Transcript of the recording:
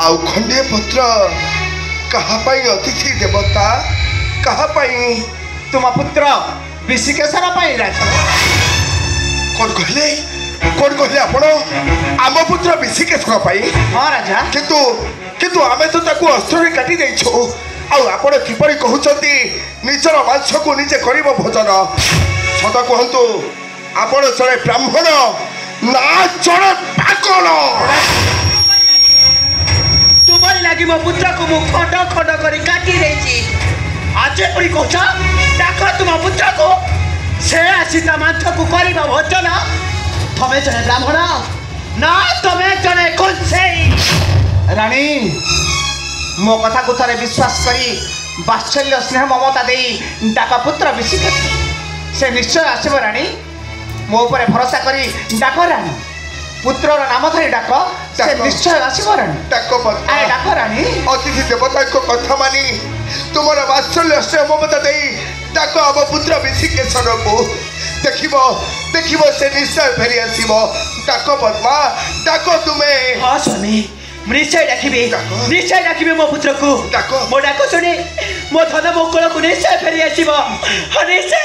आउ खंडे पत्र कहापाई अतिथि देवता कहापाई तुम पुत्र विशिकेशन राजा कौन कहले आपण आम पुत्र विशिकेशन पाई हाँ राजा किंतु किंतु आमे तो ताकू अस्त्र काटी देइछो आउ आपण किपरि कहउछंती निजर मांस को निजे करिवो भोजन सदा कहंतु आपण जड़े ब्राह्मण ना जड़े पागल तुम्हारी लगी मो पुत्र को मु खंड खंड करी काटी देछि आज परी कहछ डाक तुम पुत्र को से आसी ता मांस को करिवो भोजन तमे जड़े ब्राह्मण ना तमे जड़े कुलसेई रानी मो कथा को थरे विश्वास करी वात्सल्य स्नेह ममता दे डाक पुत्र विशिकेश से निश्चय आसब रानी मो ऊपर भरोसा करी डाक रानी पुत्र नाम धरी डाक से निश्चय आसब रानी डाक रानी अतिथि देवता को कथा मानी तुमर वात्सल्य स्नेह ममता दे डाक आम पुत्र विशिकेशन को देखिबो देखिबो से निश्चय फेरी आसीबो डाक पद्मा डाक तुम्हें हाँ स्वामी निश्चय डाकिबे मो पुत्र को डाक मो डाक सुनी मो धन मोकल को निश्चय फेरी आसीबो निश्चय